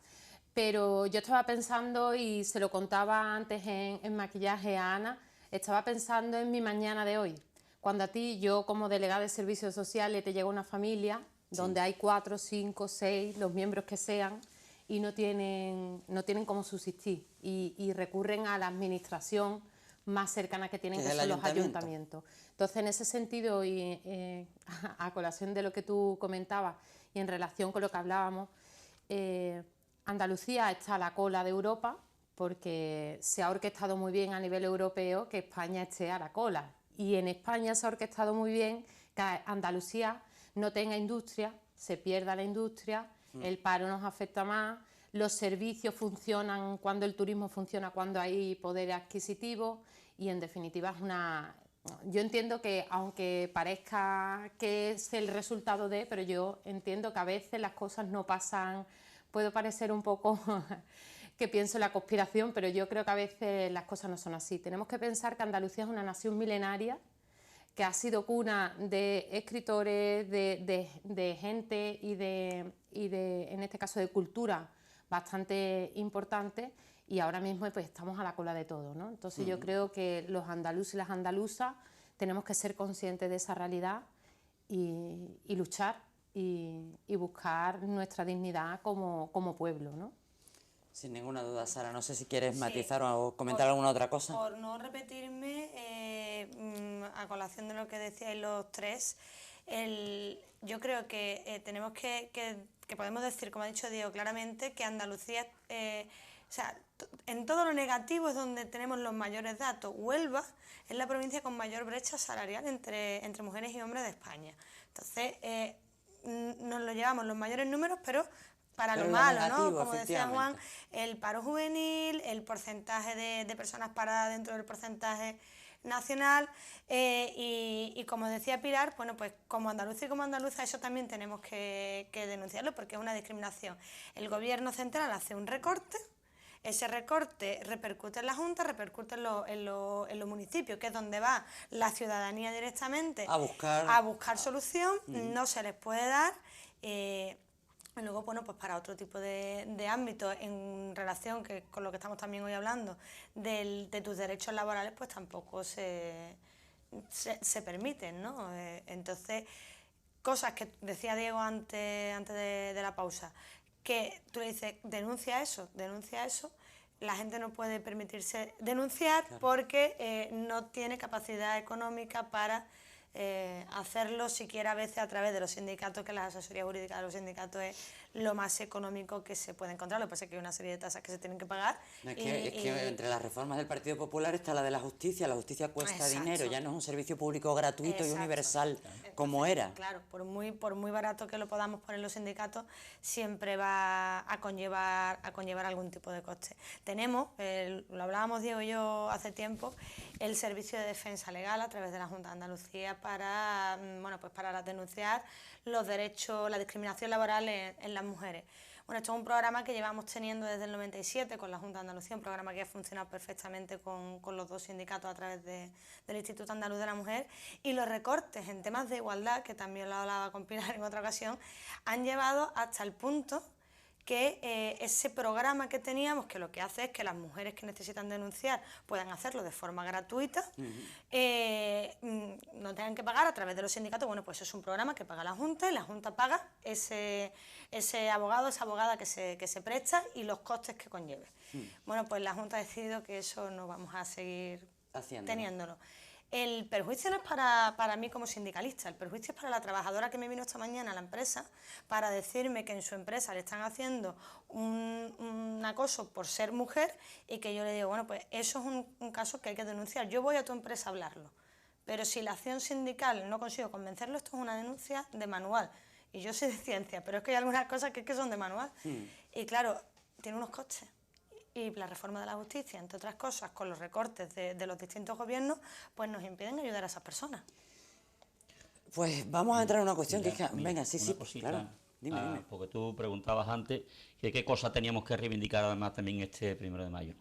Pero yo estaba pensando, y se lo contaba antes en maquillaje a Ana, estaba pensando en mi mañana de hoy. Cuando a ti, yo como delegada de servicios sociales, te llega una familia donde hay 4, 5, 6, los miembros que sean, y no tienen cómo subsistir, y recurren a la administración más cercana que tienen, que son los ayuntamientos. Entonces, en ese sentido, y a colación de lo que tú comentabas, y en relación con lo que hablábamos, Andalucía está a la cola de Europa, porque se ha orquestado muy bien a nivel europeo que España esté a la cola, y en España se ha orquestado muy bien que Andalucía no tenga industria, se pierda la industria, el paro nos afecta más, los servicios funcionan cuando el turismo funciona, cuando hay poder adquisitivo, y en definitiva es una... Yo entiendo que, aunque parezca que es el resultado de, pero yo entiendo que a veces las cosas no pasan, puedo parecer un poco que pienso en la conspiración, pero yo creo que a veces las cosas no son así. Tenemos que pensar que Andalucía es una nación milenaria, que ha sido cuna de escritores, de gente y de, en este caso, de cultura bastante importante, y ahora mismo pues estamos a la cola de todo, ¿no? Entonces yo creo que los andaluces y las andaluzas tenemos que ser conscientes de esa realidad y luchar y buscar nuestra dignidad como pueblo, ¿no? Sin ninguna duda, Sara. No sé si quieres matizar o comentar alguna otra cosa. Por no repetirme, a colación de lo que decíais los tres, yo creo que tenemos que podemos decir, como ha dicho Diego claramente, que Andalucía, o sea, en todo lo negativo es donde tenemos los mayores datos. Huelva es la provincia con mayor brecha salarial entre mujeres y hombres de España. Entonces, nos lo llevamos los mayores números, pero para lo malo, negativo, ¿no? Como decía Juan, efectivamente. el paro juvenil, el porcentaje de personas paradas dentro del porcentaje nacional, y como decía Pilar, bueno, pues como andaluza y como andaluza eso también tenemos que denunciarlo, porque es una discriminación. El gobierno central hace un recorte, ese recorte repercute en la Junta, repercute en los municipios, que es donde va la ciudadanía directamente a buscar solución, no se les puede dar. Y luego, bueno, pues para otro tipo de ámbitos en relación con lo que estamos también hoy hablando, de tus derechos laborales, pues tampoco se permiten, ¿no? Entonces, cosas que decía Diego antes de la pausa, que tú le dices, denuncia eso, la gente no puede permitirse denunciar, claro, porque no tiene capacidad económica para hacerlo siquiera a veces a través de los sindicatos, que la asesoría jurídica de los sindicatos es lo más económico que se puede encontrar. Lo que pasa es que hay una serie de tasas que se tienen que pagar. Es que entre las reformas del Partido Popular está la de la justicia cuesta Exacto. dinero, ya no es un servicio público gratuito. Exacto. Y universal como era. Claro, por muy barato que lo podamos poner los sindicatos, siempre va a conllevar algún tipo de coste. Tenemos, lo hablábamos Diego y yo hace tiempo, el servicio de defensa legal a través de la Junta de Andalucía para denunciar los derechos, la discriminación laboral en las mujeres. Bueno, esto es un programa que llevamos teniendo desde el 97 con la Junta de Andalucía, un programa que ha funcionado perfectamente con los dos sindicatos a través del Instituto Andaluz de la Mujer, y los recortes en temas de igualdad, que también lo hablaba con Pilar en otra ocasión, han llevado hasta el punto que ese programa que teníamos, que lo que hace es que las mujeres que necesitan denunciar puedan hacerlo de forma gratuita, no tengan que pagar a través de los sindicatos. Bueno, pues eso es un programa que paga la Junta, y la Junta paga ese abogado, esa abogada que se presta y los costes que conlleve. Bueno, pues la Junta ha decidido que eso no vamos a seguir teniéndolo. El perjuicio no es para mí como sindicalista, el perjuicio es para la trabajadora que me vino esta mañana a la empresa para decirme que en su empresa le están haciendo un acoso por ser mujer, y que yo le digo, bueno, pues eso es un caso que hay que denunciar. Yo voy a tu empresa a hablarlo, pero si la acción sindical no consigo convencerlo, esto es una denuncia de manual. Y yo soy de ciencia, pero es que hay algunas cosas que son de manual. Y claro, tiene unos costes. Y la reforma de la justicia, entre otras cosas, con los recortes de los distintos gobiernos, pues nos impiden ayudar a esas personas. Pues vamos a entrar en una cuestión que es que... Venga, sí, cosita, claro. Dime. Porque tú preguntabas antes que qué cosas teníamos que reivindicar además también este 1 de mayo.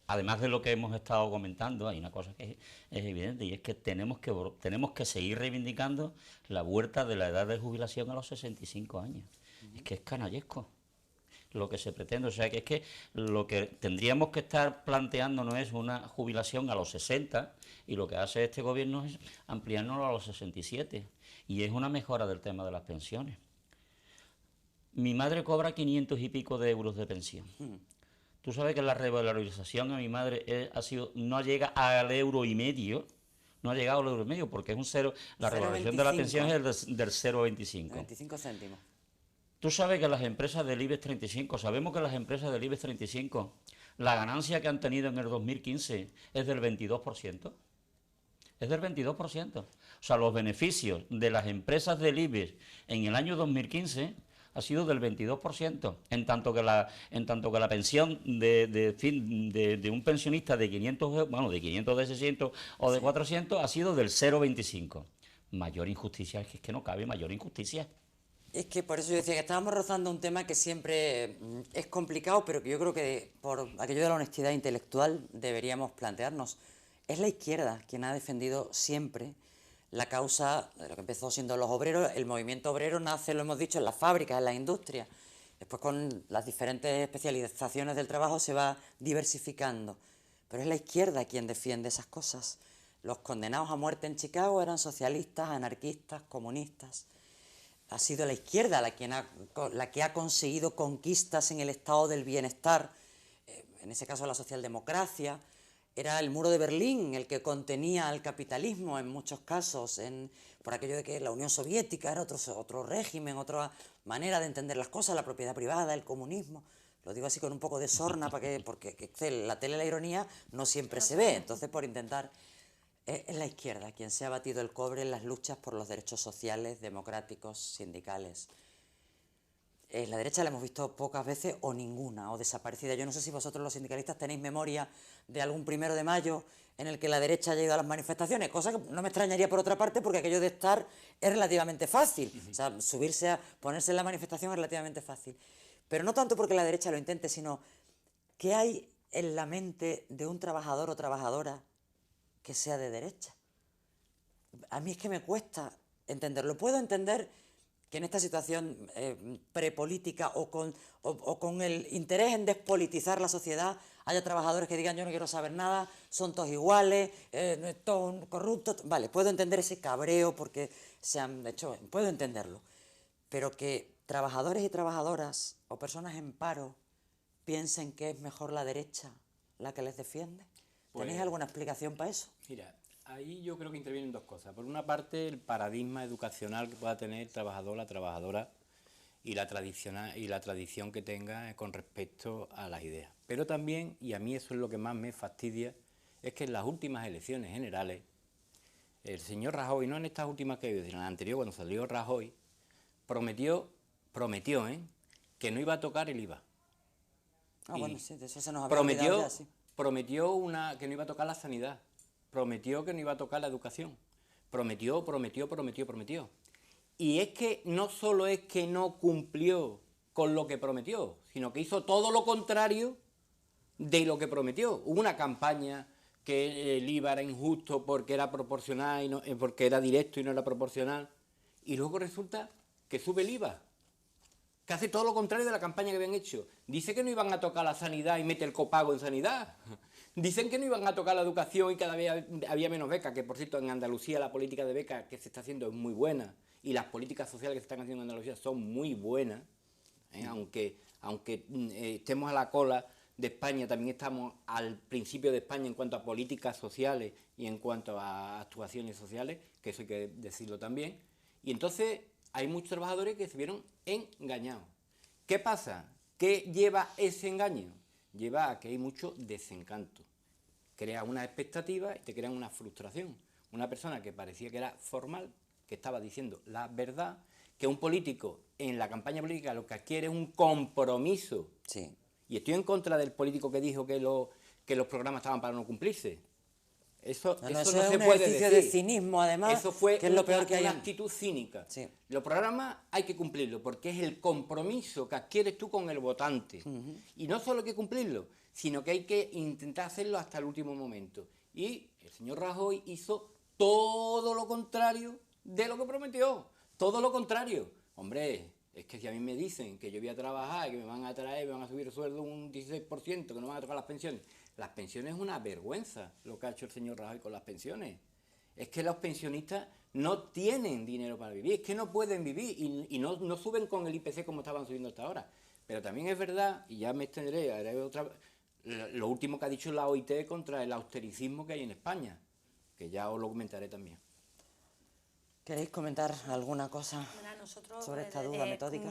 Además de lo que hemos estado comentando, hay una cosa que es evidente, y es que tenemos que seguir reivindicando la vuelta de la edad de jubilación a los 65 años. Es que es canallesco lo que se pretende, o sea que es que lo que tendríamos que estar planteando no es una jubilación a los 60, y lo que hace este gobierno es ampliárnoslo a los 67, y es una mejora del tema de las pensiones. Mi madre cobra 500 y pico de euros de pensión. Tú sabes que la revalorización a mi madre no llega al euro y medio, no ha llegado al euro y medio, porque es un cero, la revalorización de la pensión es del 0,25. 25 céntimos. Tú sabes que las empresas del IBEX 35, sabemos que las empresas del IBEX 35, la ganancia que han tenido en el 2015 es del 22%. Es del 22%. O sea, los beneficios de las empresas del IBEX en el año 2015 ha sido del 22%, en tanto que la pensión de un pensionista de 500, de 500, de 600 o de 400 ha sido del 0,25. Mayor injusticia, es que no cabe mayor injusticia. Es que por eso yo decía que estábamos rozando un tema que siempre es complicado, pero que yo creo que por aquello de la honestidad intelectual deberíamos plantearnos. Es la izquierda quien ha defendido siempre la causa de lo que empezó siendo los obreros. El movimiento obrero nace, lo hemos dicho, en las fábricas, en la industria. Después, con las diferentes especializaciones del trabajo, se va diversificando. Pero es la izquierda quien defiende esas cosas. Los condenados a muerte en Chicago eran socialistas, anarquistas, comunistas. Ha sido la izquierda la que ha conseguido conquistas en el estado del bienestar, en ese caso la socialdemocracia, era el muro de Berlín el que contenía al capitalismo en muchos casos, por aquello de que la Unión Soviética era otro régimen, otra manera de entender las cosas, la propiedad privada, el comunismo. Lo digo así con un poco de sorna, porque la tele, la ironía, no siempre se ve. Entonces, por intentar... Es la izquierda quien se ha batido el cobre en las luchas por los derechos sociales, democráticos, sindicales. La derecha la hemos visto pocas veces o ninguna, o desaparecida. Yo no sé si vosotros los sindicalistas tenéis memoria de algún 1 de mayo en el que la derecha haya ido a las manifestaciones, cosa que no me extrañaría por otra parte, porque aquello de estar es relativamente fácil. O sea, ponerse en la manifestación es relativamente fácil. Pero no tanto porque la derecha lo intente, sino ¿qué hay en la mente de un trabajador o trabajadora que sea de derecha? A mí es que me cuesta entenderlo. Puedo entender que en esta situación prepolítica o con el interés en despolitizar la sociedad haya trabajadores que digan yo no quiero saber nada, son todos iguales, todos corruptos. Vale, puedo entender ese cabreo porque se han hecho, puedo entenderlo. Pero que trabajadores y trabajadoras o personas en paro piensen que es mejor la derecha la que les defiende. ¿Tenéis alguna explicación para eso? Mira, ahí yo creo que intervienen dos cosas. Por una parte, el paradigma educacional que pueda tener el trabajador, la trabajadora y la tradición que tenga con respecto a las ideas. Pero también, y a mí eso es lo que más me fastidia, es que en las últimas elecciones generales, el señor Rajoy, no en estas últimas que en la anterior, cuando salió Rajoy, prometió que no iba a tocar el IVA. Bueno, sí, de eso se nos había olvidado ya, sí. Prometió que no iba a tocar la sanidad, prometió que no iba a tocar la educación, prometió. Y es que no solo es que no cumplió con lo que prometió, sino que hizo todo lo contrario de lo que prometió. Hubo una campaña que el IVA era injusto porque era proporcional, y no, porque era directo y no era proporcional, y luego resulta que sube el IVA, que hace todo lo contrario de la campaña que habían hecho. Dice que no iban a tocar la sanidad y mete el copago en sanidad. Dicen que no iban a tocar la educación y cada vez había menos becas, que por cierto en Andalucía la política de becas que se está haciendo es muy buena y las políticas sociales que se están haciendo en Andalucía son muy buenas, aunque estemos a la cola de España, también estamos al principio de España en cuanto a políticas sociales y en cuanto a actuaciones sociales, que eso hay que decirlo también. Y entonces hay muchos trabajadores que se vieron engañados. ¿Qué pasa? ¿Qué lleva ese engaño? Lleva a que hay mucho desencanto. Crea una expectativa y te crea una frustración. Una persona que parecía que era formal, que estaba diciendo la verdad, que un político en la campaña política lo que adquiere es un compromiso. Sí. Y estoy en contra del político que dijo que los programas estaban para no cumplirse. Eso no se puede decir. De cinismo, además, eso fue que es lo peor que hay. Una actitud cínica. Sí. Los programas hay que cumplirlos porque es el compromiso que adquieres tú con el votante. Y no solo hay que cumplirlo, sino que hay que intentar hacerlo hasta el último momento. Y el señor Rajoy hizo todo lo contrario de lo que prometió. Todo lo contrario. Hombre, es que si a mí me dicen que yo voy a trabajar, que me van a traer, me van a subir el sueldo un 16%, que no me van a tocar las pensiones. Las pensiones es una vergüenza lo que ha hecho el señor Rajoy con las pensiones. Es que los pensionistas no tienen dinero para vivir, es que no pueden vivir y no suben con el IPC como estaban subiendo hasta ahora. Pero también es verdad, y ya me extenderé, haré lo último que ha dicho la OIT contra el austericismo que hay en España, que ya os lo comentaré también. ¿Queréis comentar alguna cosa sobre esta duda metódica?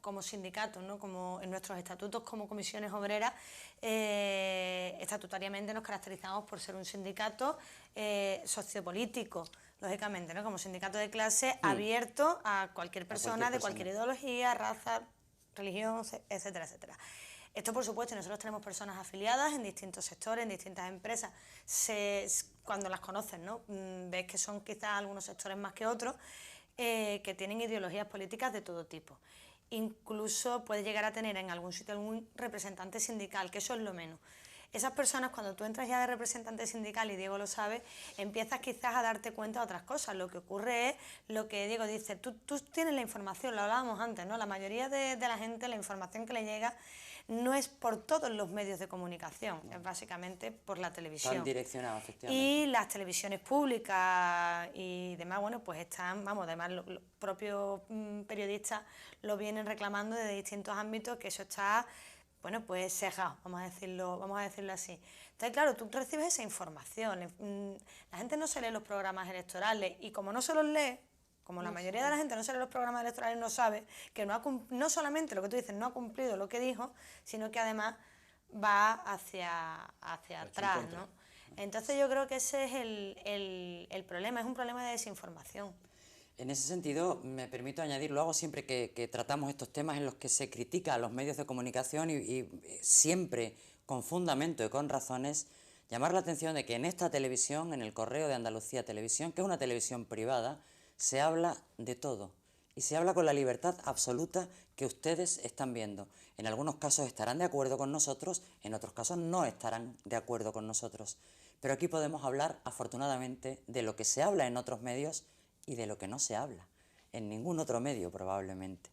Como sindicatos, ¿no? Como en nuestros estatutos como comisiones obreras, estatutariamente nos caracterizamos por ser un sindicato sociopolítico, lógicamente, ¿no? Como sindicato de clase abierto a cualquier persona de cualquier ideología, raza, religión, etcétera, etcétera. Esto, por supuesto, nosotros tenemos personas afiliadas en distintos sectores, en distintas empresas. Cuando las conoces, ¿no? Ves que son quizás algunos sectores más que otros, que tienen ideologías políticas de todo tipo. Incluso puedes llegar a tener en algún sitio algún representante sindical, que eso es lo menos. Esas personas, cuando tú entras ya de representante sindical, y Diego lo sabe, empiezas quizás a darte cuenta de otras cosas. Lo que ocurre es lo que Diego dice, tú tienes la información, lo hablábamos antes, ¿no? La mayoría de la gente, la información que le llega no es por todos los medios de comunicación, es básicamente por la televisión. Están direccionados, efectivamente. Y las televisiones públicas y demás, bueno, pues están, además los propios periodistas lo vienen reclamando desde distintos ámbitos, que eso está bueno, pues sesgado, vamos a decirlo así. Entonces, claro, tú recibes esa información. La gente no se lee los programas electorales y como no se los lee, como la mayoría de la gente no se lee los programas electorales, no sabe que no solamente lo que tú dices no ha cumplido lo que dijo, sino que además va hacia atrás, ¿no? Entonces yo creo que ese es el problema, es un problema de desinformación. En ese sentido, me permito añadir, lo hago siempre que tratamos estos temas en los que se critica a los medios de comunicación y siempre con fundamento y con razones, llamar la atención de que en esta televisión, en el Correo de Andalucía Televisión, que es una televisión privada, se habla de todo y se habla con la libertad absoluta que ustedes están viendo. En algunos casos estarán de acuerdo con nosotros, en otros casos no estarán de acuerdo con nosotros. Pero aquí podemos hablar, afortunadamente, de lo que se habla en otros medios y de lo que no se habla en ningún otro medio, probablemente.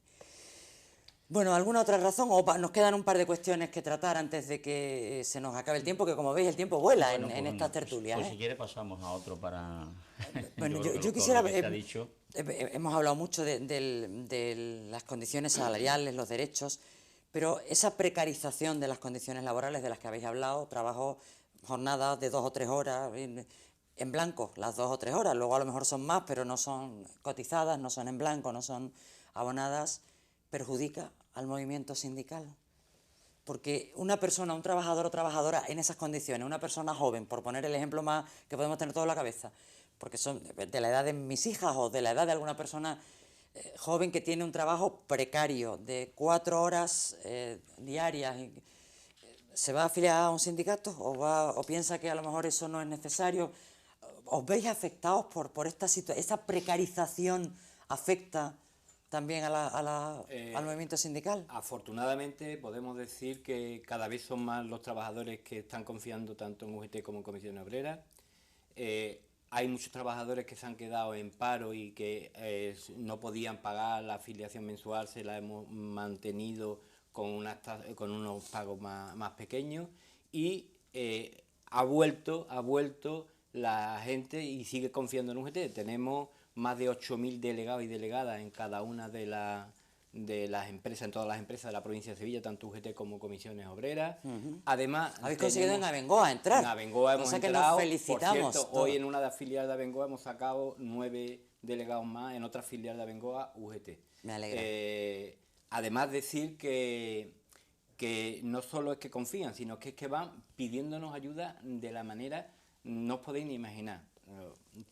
Bueno, ¿alguna otra razón? ¿O nos quedan un par de cuestiones que tratar antes de que se nos acabe el tiempo? Que como veis, el tiempo vuela en estas tertulias. Pues si quiere pasamos a otro para... Bueno, yo yo quisiera... dicho. Hemos hablado mucho de las condiciones salariales, los derechos, pero esa precarización de las condiciones laborales de las que habéis hablado, trabajo, jornadas de 2 o 3 horas, en blanco, las 2 o 3 horas, luego a lo mejor son más, pero no son cotizadas, no son en blanco, no son abonadas, perjudica al movimiento sindical. Porque una persona, un trabajador o trabajadora en esas condiciones, una persona joven, por poner el ejemplo más que podemos tener todos en la cabeza, porque son de la edad de mis hijas o de la edad de alguna persona joven que tiene un trabajo precario de 4 horas diarias, ¿se va a afiliar a un sindicato o piensa que a lo mejor eso no es necesario? ¿Os veis afectados por esta situación? ¿Esa precarización afecta también al movimiento sindical? Afortunadamente podemos decir que cada vez son más los trabajadores que están confiando tanto en UGT como en Comisiones Obreras. Hay muchos trabajadores que se han quedado en paro y que no podían pagar la afiliación mensual, se la hemos mantenido con unos pagos más pequeños y ha vuelto la gente y sigue confiando en UGT. Tenemos más de 8.000 delegados y delegadas en cada una de las empresas, en todas las empresas de la provincia de Sevilla, tanto UGT como Comisiones Obreras. Además, habéis conseguido en Abengoa entrar. En Abengoa hemos entrado. Que nos felicitamos. Por cierto, hoy en una de las filiales de Abengoa hemos sacado 9 delegados más, en otra filial de Abengoa, UGT. Me alegra. Además, decir que no solo es que confían, sino que es que van pidiéndonos ayuda de la manera no os podéis ni imaginar.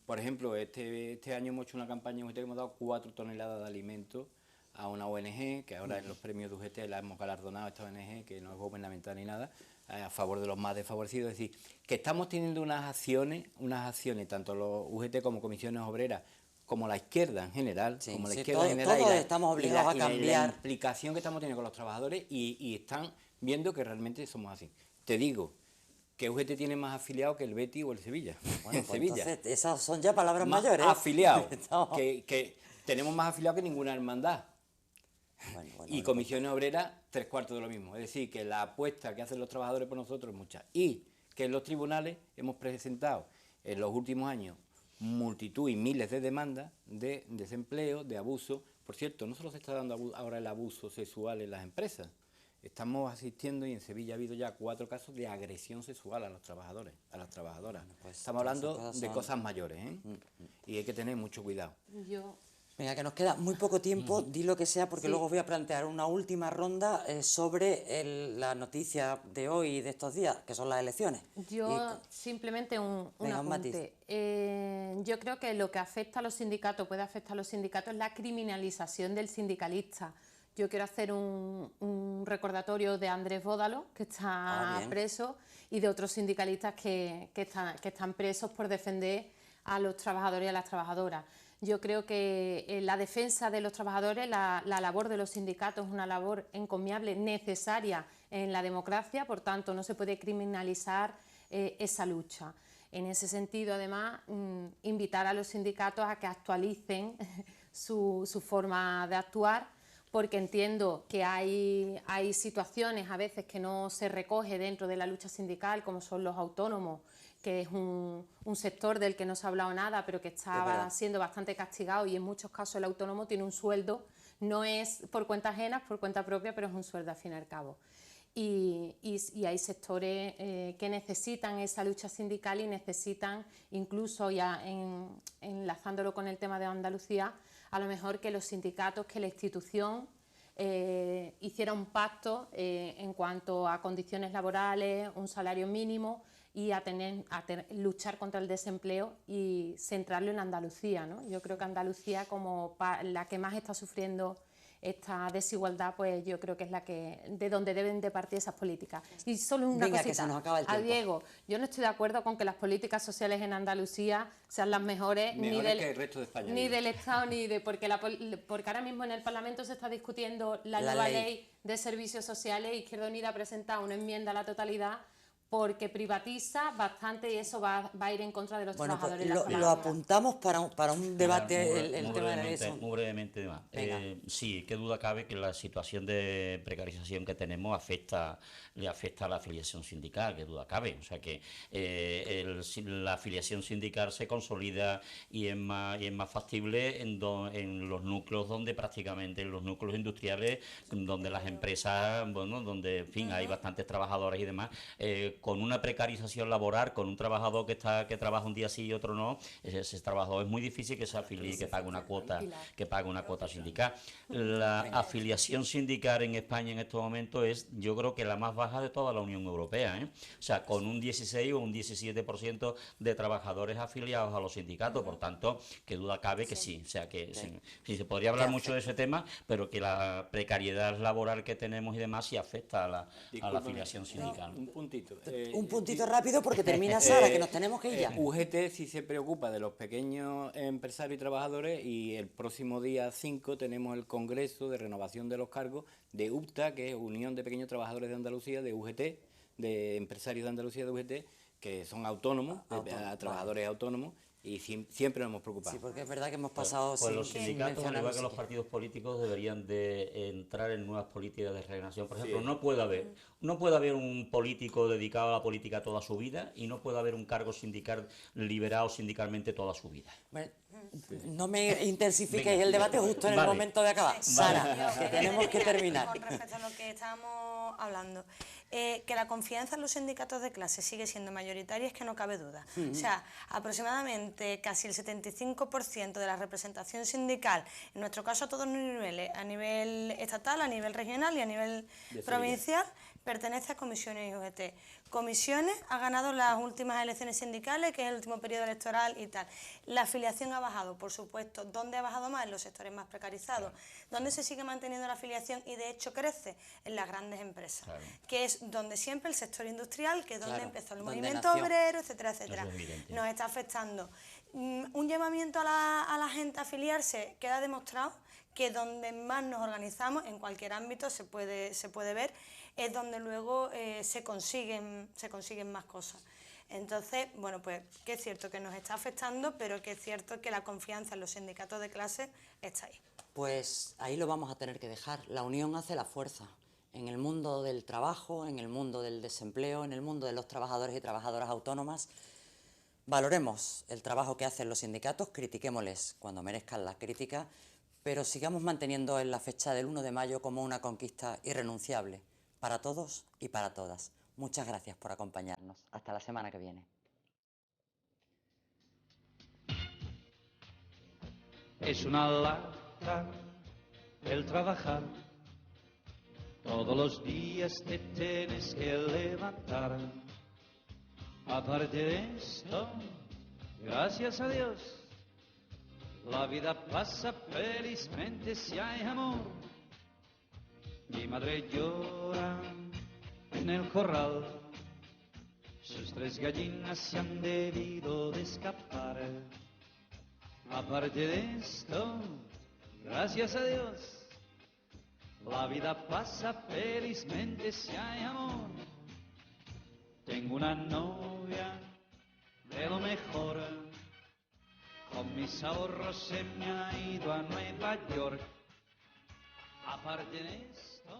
Por ejemplo, este año hemos hecho una campaña en UGT que hemos dado 4 toneladas de alimentos a una ONG, que ahora en los premios de UGT la hemos galardonado a esta ONG, que no es gubernamental ni nada, a favor de los más desfavorecidos. Es decir, que estamos teniendo unas acciones, tanto los UGT como Comisiones Obreras, como la izquierda en general, todos estamos obligados a cambiar. La implicación que estamos teniendo con los trabajadores y están viendo que realmente somos así. Te digo que UGT tiene más afiliados que el Betis o el Sevilla. Bueno, pues Sevilla. Entonces, esas son ya palabras mayores. Afiliados, que tenemos más afiliados que ninguna hermandad. Y Comisiones Obreras, 3/4 de lo mismo. Es decir, que la apuesta que hacen los trabajadores por nosotros es mucha. Y que en los tribunales hemos presentado en los últimos años multitud y miles de demandas de desempleo, de abuso. Por cierto, no solo se está dando ahora el abuso sexual en las empresas. Estamos asistiendo, y en Sevilla ha habido ya 4 casos de agresión sexual a los trabajadores, a las trabajadoras. Bueno, pues estamos hablando de cosas mayores, ¿eh? Y hay que tener mucho cuidado. Venga, que nos queda muy poco tiempo, di lo que sea, porque luego os voy a plantear una última ronda sobre la noticia de hoy y de estos días, que son las elecciones. Simplemente un apunte. Yo creo que lo que afecta a los sindicatos, puede afectar a los sindicatos, es la criminalización del sindicalista. Yo quiero hacer un recordatorio de Andrés Bódalo, que está preso, y de otros sindicalistas que están presos por defender a los trabajadores y a las trabajadoras. Yo creo que la defensa de los trabajadores, la labor de los sindicatos es una labor encomiable, necesaria en la democracia, por tanto no se puede criminalizar esa lucha. En ese sentido, además, invitar a los sindicatos a que actualicen su forma de actuar, porque entiendo que hay situaciones a veces que no se recoge dentro de la lucha sindical, como son los autónomos, que es un sector del que no se ha hablado nada, pero que está siendo bastante castigado, y en muchos casos el autónomo tiene un sueldo, no es por cuenta ajena, es por cuenta propia, pero es un sueldo al fin y al cabo. y hay sectores que necesitan esa lucha sindical y necesitan, incluso ya enlazándolo con el tema de Andalucía, a lo mejor que los sindicatos, que la institución hiciera un pacto en cuanto a condiciones laborales, un salario mínimo y luchar contra el desempleo y centrarlo en Andalucía, ¿no? Yo creo que Andalucía, como la que más está sufriendo esta desigualdad, pues yo creo que es de donde deben de partir esas políticas. Y solo una Venga, cosita, que se nos acaba el a tiempo. Diego, yo no estoy de acuerdo con que las políticas sociales en Andalucía sean las mejores ni Mejores que el resto de España, ni digo. del Estado, porque ahora mismo en el Parlamento se está discutiendo la nueva ley de servicios sociales. Izquierda Unida ha presentado una enmienda a la totalidad porque privatiza bastante y eso va a ir en contra de los Bueno, pues trabajadores y las lo trabajadoras. apuntamos para un debate, el tema de brevemente, eso. muy brevemente, además. Venga. Sí, qué duda cabe que la situación de precarización que tenemos le afecta a la afiliación sindical, qué duda cabe. O sea que la afiliación sindical se consolida y es más factible en los núcleos donde prácticamente, en los núcleos industriales, donde las empresas, bueno, donde, en fin, hay bastantes trabajadores y demás, con una precarización laboral, con un trabajador que trabaja un día sí y otro no, ese trabajador es muy difícil que se afilie y que pague una cuota sindical. La afiliación sindical en España en estos momentos es, yo creo que la más baja de toda la Unión Europea, ¿eh? O sea, con un 16 o un 17% de trabajadores afiliados a los sindicatos, por tanto, qué duda cabe que sí. O sea, que sí, se podría hablar mucho de ese tema, pero que la precariedad laboral que tenemos y demás sí afecta a la afiliación sindical. Un puntito. Un puntito rápido porque termina Sara, que nos tenemos que ir ya. UGT sí se preocupa de los pequeños empresarios y trabajadores, y el próximo día 5 tenemos el Congreso de Renovación de los Cargos de UPTA, que es Unión de Pequeños Trabajadores de Andalucía, de UGT, de empresarios de Andalucía de UGT, que son autónomos, trabajadores autónomos, y siempre nos hemos preocupado. Sí, porque es verdad que hemos pasado Pues los sin sindicatos, al mencionarlo igual que los siquiera. partidos políticos, deberían de entrar en nuevas políticas de regeneración. Por ejemplo, no puede haber un político dedicado a la política toda su vida y no puede haber un cargo sindical liberado sindicalmente toda su vida. Bueno, no me intensifiquéis Venga, el debate justo en el vale. momento de acabar. Sara, Yo que tenemos que terminar. Con respecto a lo que estábamos hablando, que la confianza en los sindicatos de clase sigue siendo mayoritaria es que no cabe duda. O sea, aproximadamente casi el 75% de la representación sindical, en nuestro caso a todos los niveles, a nivel estatal, a nivel regional y a nivel provincial, pertenece a Comisiones y UGT. Comisiones ha ganado las últimas elecciones sindicales, que es el último periodo electoral y tal. La afiliación ha bajado, por supuesto. ¿Dónde ha bajado más? En los sectores más precarizados. ¿Dónde se sigue manteniendo la afiliación y de hecho crece? En las grandes empresas, que es donde siempre el sector industrial, que es donde empezó el donde movimiento nació. obrero, etcétera, etcétera. Eso es evidente. Nos está afectando. Un llamamiento a la gente a afiliarse, queda demostrado que donde más nos organizamos, en cualquier ámbito se puede ver, es donde luego se consiguen más cosas. Entonces, bueno, pues que es cierto que nos está afectando, pero que es cierto que la confianza en los sindicatos de clase está ahí. Pues ahí lo vamos a tener que dejar. La unión hace la fuerza. En el mundo del trabajo, en el mundo del desempleo, en el mundo de los trabajadores y trabajadoras autónomas, valoremos el trabajo que hacen los sindicatos, critiquémosles cuando merezcan la crítica, pero sigamos manteniendo en la fecha del 1 de mayo como una conquista irrenunciable para todos y para todas. Muchas gracias por acompañarnos. Hasta la semana que viene. Es una lata el trabajar. Todos los días te tienes que levantar. Aparte de esto, gracias a Dios, la vida pasa felizmente si hay amor. Mi madre llora en el corral, sus 3 gallinas se han debido de escapar. Aparte de esto, gracias a Dios, la vida pasa felizmente si hay amor. Tengo una novia de lo mejor, con mis ahorros se me ha ido a Nueva York. Aparte de esto,